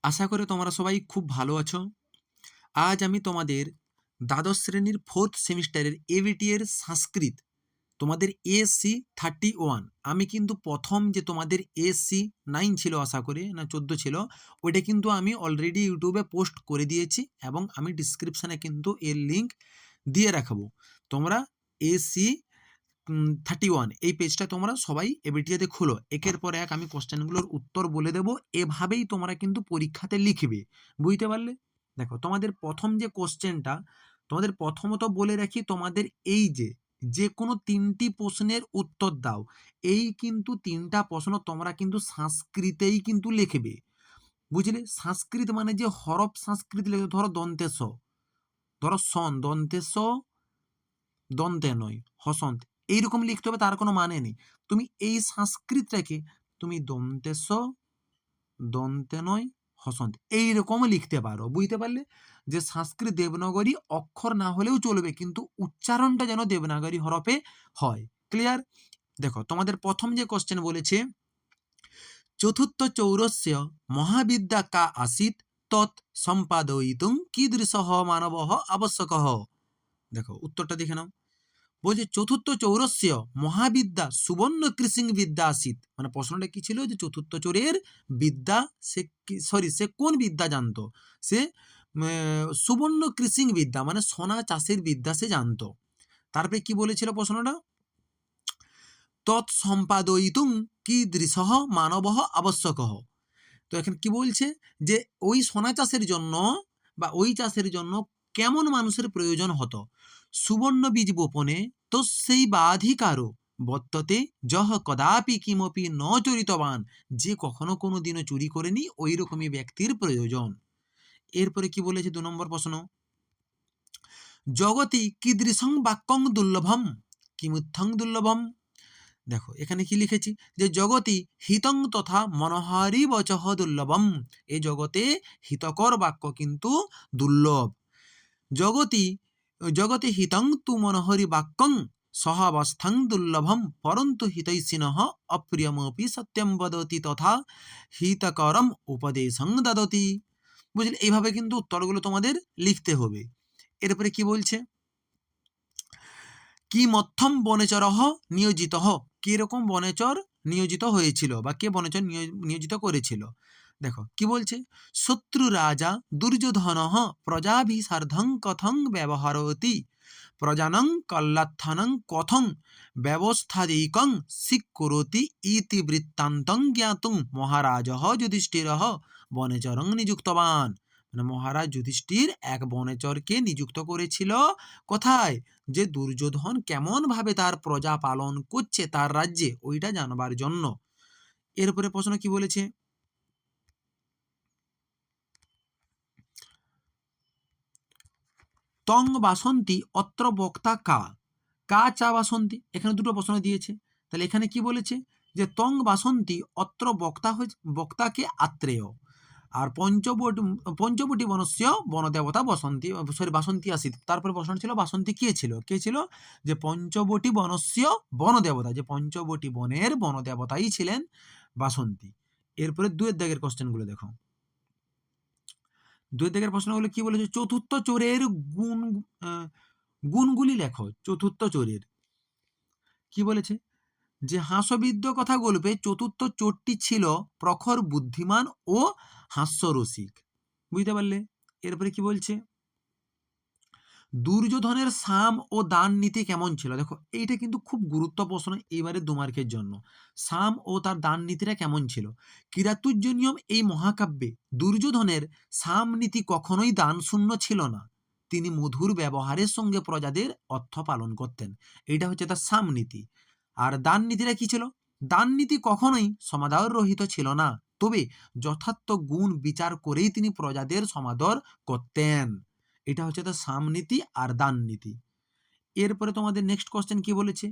আশা করি তোমরা সবাই খুব ভালো আছো। আজ আমি তোমাদের দ্বাদশ শ্রেণীর 4th সেমিস্টারের এবিটি এর সংস্কৃত তোমাদের এএসসি 31। আমি কিন্তু প্রথম যে তোমাদের এএসসি 9 ছিল, আশা করি না 14 ছিল, ওইটা কিন্তু আমি অলরেডি ইউটিউবে পোস্ট করে দিয়েছি এবং আমি ডিসক্রিপশানে কিন্তু এর লিঙ্ক দিয়ে রাখবো। তোমরা এএসসি 31 এই পেজটা তোমরা সবাই এবিটিএতে খুলো। একের পর এক আমি কোশ্চেনগুলোর উত্তর বলে দেবো, এভাবেই তোমরা কিন্তু পরীক্ষাতে লিখবে। বুঝতে পারলে? দেখো তোমাদের প্রথম যে কোশ্চেনটা, তোমাদের প্রথমত বলে রাখি, তোমাদের এই যে কোনো 3টি প্রশ্নের উত্তর দাও। এই কিন্তু 3টা প্রশ্ন তোমরা কিন্তু সংস্কৃতেই কিন্তু লিখবে। বুঝলে? সংস্কৃত মানে যে হরফ সংস্কৃত লিখবে, ধরো দন্তে স, ধরো সন দন্তে স, দন্তে নয় হসন্ত, এইরকম লিখতে হবে, তার কোনো মানে নেই। তুমি এই সংস্কৃতটাকে তুমি দন্তে স, দন্তে নয় হসন্ত এইরকম লিখতে পারো। বুঝতে পারলে? যে সংস্কৃত দেবনাগরী অক্ষর না হলেও চলবে, কিন্তু উচ্চারণটা যেন দেবনাগরী হরফে হয়। ক্লিয়ার? দেখো তোমাদের প্রথম যে কোশ্চেন বলেছে, চতুর্থ চৌরস্য মহাবিদ্যা কা আসিত তৎ সম্পাদয়িতুং কীদৃশঃ মানবঃ আবশ্যকঃ। দেখো উত্তরটা দেখে নাও। বলছে চতুর্থ চৌরস্য মহাবিদ্যা সুবর্ণ কৃষিং বিদ্যা আসিত, মানে প্রশ্নটা কি ছিল, যে চতুর্থ চোরের বিদ্যা সে কোন বিদ্যা জানতো? সে সুবর্ণ কৃষিং বিদ্যা মানে সোনা চাষের বিদ্যা সে জানতো। তারপরে কি বলেছিল প্রশ্নটা? তৎসম্পাদয়িতুং কীদৃশঃ মানবঃ আবশ্যকঃ। তো এখন কি বলছে, যে ওই সোনা চাষের জন্য বা ওই চাষের জন্য কেমন মানুষের প্রয়োজন হতো? সুবর্ণ বীজ বপনে তস্যৈ বাধিকারো বর্ততে যহ কদাপি কিমপি ন চরিতবান, যে কখনো কোনো দিনও চুরি করেনি ওই রকমই ব্যক্তির প্রয়োজন। এরপরে কি বলেছে 2 নম্বর প্রশ্ন, জগতি কীদৃশং বাক্যং দুর্লভম কিমুত্থং দুর্লভম। দেখো এখানে কি লিখেছি, যে জগতি হিতং তথা মনোহারি বচহ দুর্লভম, এই জগতে হিতকর বাক্য কিন্তু দুর্লভ। জগতি জগতে হিতং তু মনোহরি বাক্যং সহাবস্থাং দুর্লভম পরন্তু হিতৈষিণঃ অপ্রিয়মপি সত্যম বদতি তথা হিতকরম উপদেশং দদতি। বুঝলে? এইভাবে কিন্তু উত্তরগুলো তোমাদের লিখতে হবে। এরপরে কি বলছে, কি মধ্যম বনেচরহ নিয়োজিত, কিরকম বনেচর নিয়োজিত হয়েছিল বা কে বনেচর নিয়োজিত করেছিল। দেখো কি বলছে, শত্রু রাজা দুর্যোধন প্রজাভিসার্ধং কথং ব্যবহারতি প্রজানং কল্যাথানং কথং ব্যবস্থাদিকং স্বীকুরোতি ইতি বৃত্তান্তং জ্ঞাতুং মহারাজ যুধিষ্ঠির বনেচরং নিযুক্তবান। মানে মহারাজ যুধিষ্ঠির এক বনেচরকে নিযুক্ত করেছিল কোথায়? যে দুর্যোধন কেমন ভাবে তার প্রজা পালন করছে তার রাজ্যে, ওইটা জানবার জন্য। এরপরে প্রশ্ন কি বলেছে, তং বাসন্তী অত্র বক্তা কা, কা চা বাসন্তী, এখানে দুটো প্রশ্ন দিয়েছে। তাহলে এখানে কি বলেছে, যে তং বাসন্তী অত্র বক্তা বক্তাকে আত্রেয়, আর পঞ্চবটি বনস্য বনদেবতা বসন্তী, সরি বাসন্তী আসিত। তারপরে প্রশ্ন ছিল বাসন্তী কে ছিল, কে ছিল? যে পঞ্চবটি বনস্য বনদেবতা, যে পঞ্চবটি বনের বনদেবতাই ছিলেন বাসন্তী। এরপরে 2 দাগের কোশ্চেনগুলো দেখো। 2 দাগের প্রশ্নগুলো কি বলেছে, চতুর্থ চোরের গুণগুলি লেখো। চতুর্থ চোরের কি বলেছে, যে হাস্যবিদ্য কথা গল্পে চতুর্থ চোরটি ছিল প্রখর বুদ্ধিমান ও হাস্যরসিক। বুঝতে পারলে? এরপরে কি বলছে, দুর্যোধনের সাম ও দান নীতি কেমন ছিল। দেখো এইটা কিন্তু খুব গুরুত্ব প্রশ্ন এবারে 2 মার্কের জন্য। সাম ও তার দান নীতিটা কেমন ছিল? কিরাতুর্জনিয়ম এই মহাকাব্যে দুর্যোধনের সাম নীতি কখনোই দান শূন্য ছিল না, তিনি মধুর ব্যবহারের সঙ্গে প্রজাদের অর্থ পালন করতেন। এইটা হচ্ছে তার সাম নীতি। আর দান নীতিটা কি ছিল? দান নীতি কখনোই সমাদর রহিত ছিল না, তবে যথার্থ গুণ বিচার করেই তিনি প্রজাদের সমাদর করতেন। এটা হচ্ছে তার সামনীতি আর দান নীতি। এরপরে তোমাদের নেক্সট কোশ্চেন কি বলেছে,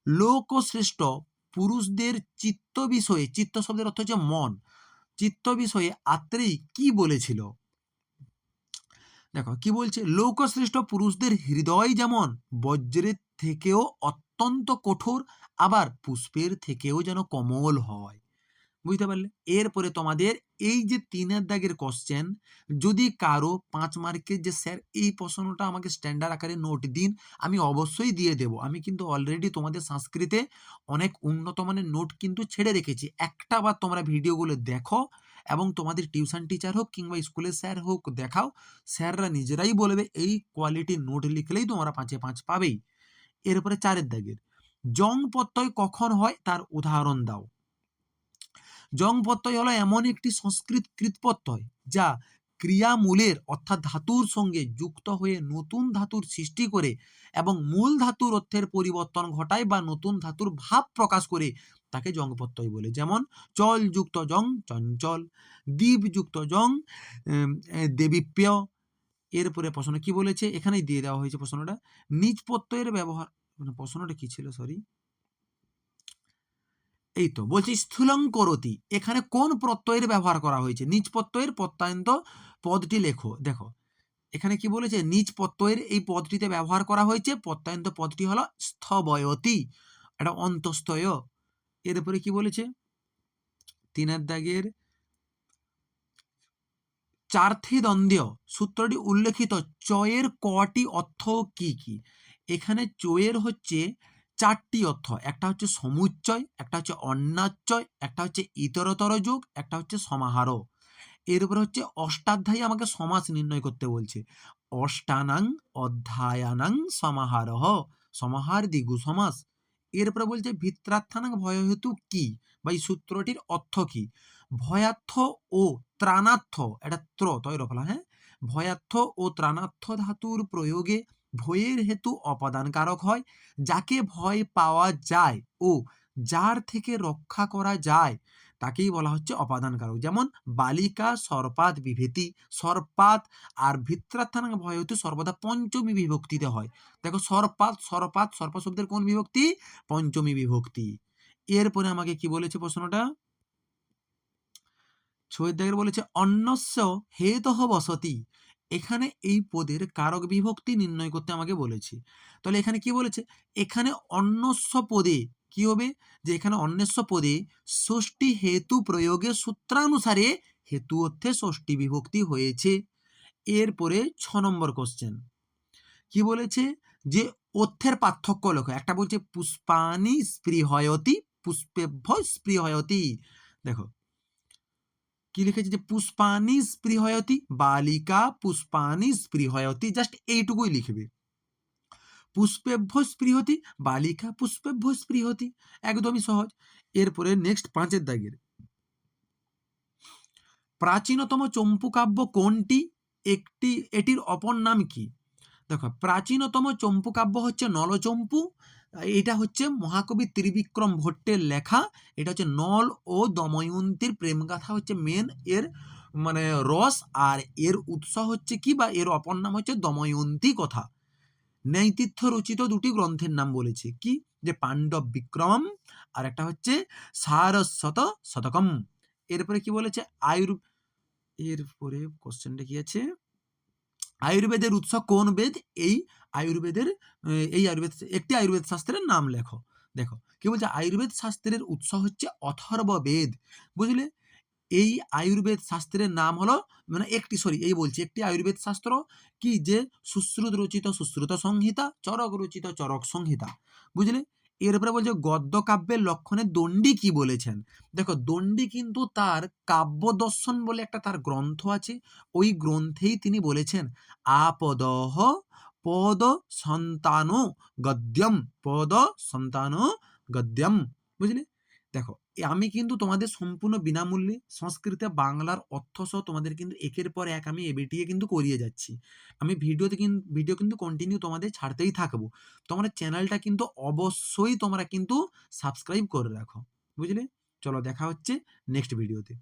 লোকশ্রেষ্ঠ পুরুষদের চিত্ত বিষয়ে, চিত্ত শব্দের অর্থ হচ্ছে মন, চিত্ত বিষয়ে আত্রেয়ী কি বলেছিল। দেখো কি বলছে, লোকশ্রেষ্ঠ পুরুষদের হৃদয় যেমন বজ্রের থেকেও অত্যন্ত কঠোর, আবার পুষ্পের থেকেও যেন কোমল হয়। বুঝতে পারলে? এরপরে তোমাদের এই যে ৩ এর দাগের কোশ্চেন, যদি কারো ৫ মার্কের যে স্যার এই প্রশ্নটা আমাকে স্ট্যান্ডার্ড আকারে নোট দিন, আমি অবশ্যই দিয়ে দেব। আমি কিন্তু অলরেডি তোমাদের সংস্কৃতে অনেক উন্নত মানের নোট কিন্তু ছেড়ে রেখেছি। একটা বার তোমরা ভিডিওগুলো দেখো এবং তোমাদের টিউশন টিচার হোক কিংবা স্কুলের স্যার হোক দেখাও। স্যাররা নিজেরাই বলবে এই কোয়ালিটির নোট লিখলেই তোমরা ৫ এ ৫ পাবেই। এরপরে ৪ এর দাগের জং প্রত্যয় কখন হয় তার উদাহরণ দাও। জং প্রত্যয় হলো এমন একটি সংস্কৃত কৃত প্রত্যয় যা ক্রিয়ামূলের অর্থাৎ ধাতুর সঙ্গে যুক্ত হয়ে নতুন ধাতুর সৃষ্টি করে এবং মূল ধাতুর অর্থের পরিবর্তন ঘটায় বা নতুন ধাতুর ভাব প্রকাশ করে তাকে জং প্রত্যয় বলে। যেমন চল যুক্ত জং চঞ্চল, দ্বীপ যুক্ত জং দেবীপ্য। এরপরে প্রশ্ন কি বলেছে, এখানেই দিয়ে দেওয়া হয়েছে প্রশ্নটা। নিজ প্রত্যয়ের ব্যবহার, মানে প্রশ্নটা কি ছিল সরি, এই তো বলছি স্থূলং করতি, এখানে কোন প্রত্যয়ের ব্যবহার করা হয়েছে? নিজ প্রত্যয়ের প্রত্যয়ন্ত পদটি লেখো। দেখো এখানে কি বলেছে, নিজ প্রত্যয়ের এই পদটিতে ব্যবহার করা হয়েছে, প্রত্যয়ন্ত পদটি হলো স্থবয়তি, এটা অন্তস্থয়। এরপরে কি বলেছে, ৩ দাগের চার্থি দ্বন্দ্ব সূত্রটি উল্লেখিত চয়ের কটি অর্থ কি কি? এখানে চয়ের হচ্ছে ৪টি অর্থ, একটা হচ্ছে সমুচ্চয়, একটা হচ্ছে অন্যাচ্চয়, একটা হচ্ছে ইতরতর যোগ, একটা হচ্ছে সমাহার। এর উপরে হচ্ছে অষ্টাধ্যায়ী আমাকে সমাস নির্ণয় করতে বলছে। অষ্টানাং অধ্যায়ানাং সমাহারহ, সমাহার দ্বিগু সমাস। এরপরে বলছে ভিত্রার্থানাং ভয়হেতু কি, বা এই সূত্রটির অর্থ কি? ভয়ার্থ ও ত্রাণার্থ, এটা তৈর ফলা, হ্যাঁ, ভয়ার্থ ও ত্রাণার্থ ধাতুর প্রয়োগে ভয়ের হেতু অপাদান কারক হয়। যাকে ভয় পাওয়া যায় ও যার থেকে রক্ষা করা যায় তাকেই বলা হচ্ছে অপাদান কারক। যেমন বালিকা সর্পাত বিভেতি, সর্পাত আর ভিত্রার্থানাং ভয় হেতু সর্বদা পঞ্চমী বিভক্তিতে হয়। দেখো সর্পাত সর্পাত সর্প শব্দের কোন বিভক্তি? পঞ্চমী বিভক্তি। এরপরে আমাকে কি বলেছে প্রশ্নটা, ৬ দাগের বলেছে অন্যস্য হেতঃ বসতি, এখানে এই পদের কারক বিভক্তি নির্ণয় করতে আমাকে বলেছে। তাহলে এখানে কি বলেছে, এখানে অন্যস্য পদে কি হবে, যে এখানে অন্যস্য পদে ষষ্ঠী হেতু প্রয়োগে সূত্রানুসারে হেতু অর্থে ষষ্ঠী বিভক্তি হয়েছে। এরপরে ৬ নম্বর কোশ্চেন কি বলেছে, যে অর্থের পার্থক্য লেখো। একটা বলছে পুষ্পানি স্পৃহয়তি, পুষ্পেভ্য স্পৃহয়তি। দেখো কি লিখেছে, যে পুষ্পানি স্পৃহয়তি, বালিকা পুষ্পানি স্পৃহয়তি, জাস্ট এইটুকুই লিখবে। পুষ্পেভ্য স্পৃহতি, বালিকা পুষ্পেভ্য স্পৃহতি, একদমই সহজ। এরপরে নেক্সট ৫ দাগের প্রাচীনতম চম্পু কাব্য কোনটি, এটির অপর নাম কি? দেখো প্রাচীনতম চম্পু কাব্য হচ্ছে নলচম্পু। এটা হচ্ছে মহাকবি ত্রিবিক্রম ভট্টের লেখা। এটা হচ্ছে নল ও দময়ন্তীর প্রেমগাথা হচ্ছে মেন এর মানে রস, আর এর উৎস হচ্ছে কি, বা এর অপর নাম হচ্ছে দময়ন্তী কথা। ন্যায়তীর্থ রচিত দুটি গ্রন্থের নাম বলেছে কি, যে পাণ্ডব বিক্রম আর একটা হচ্ছে সারস্বত শতকম। এরপরে কি বলেছে এরপরে কোশ্চেনটা কি আছে, আয়ুর্বেদের উৎস কোন বেদ, এই আয়ুর্বেদের একটি আয়ুর্বেদ শাস্ত্রের নাম লেখো। দেখো কি বলছে, আয়ুর্বেদ শাস্ত্রের উৎস হচ্ছে অথর্ব বেদ, বুঝলে? এই আয়ুর্বেদ শাস্ত্রের নাম হলো, মানে একটি আয়ুর্বেদ শাস্ত্র কি, যে সুশ্রুত রচিত সুশ্রুত সংহিতা, চরক রচিত চরক সংহিতা, বুঝলে? এরপরে বলছে গদ্য কাব্যের লক্ষণে দণ্ডী কি বলেছেন। দেখো দণ্ডী কিন্তু তার কাব্য দর্শন বলে একটা তার গ্রন্থ আছে, ওই গ্রন্থেই তিনি বলেছেন আপদহ পদ সন্তান গদ্যম, পদ সন্তান গদ্যম, বুঝলে? দেখো আমি কিন্তু তোমাদের সম্পূর্ণ বিনামূল্যে সংস্কৃতে বাংলার অর্থ সহ তোমাদের কিন্তু একের পর এক আমি এবিটিএ কিন্তু করিয়ে যাচ্ছি। আমি ভিডিও কিন্তু কন্টিনিউ তোমাদের ছাড়তেই থাকবো। তোমরা চ্যানেলটা কিন্তু অবশ্যই তোমরা কিন্তু সাবস্ক্রাইব করে রাখো, বুঝলে? চলো দেখা হচ্ছে নেক্সট ভিডিওতে।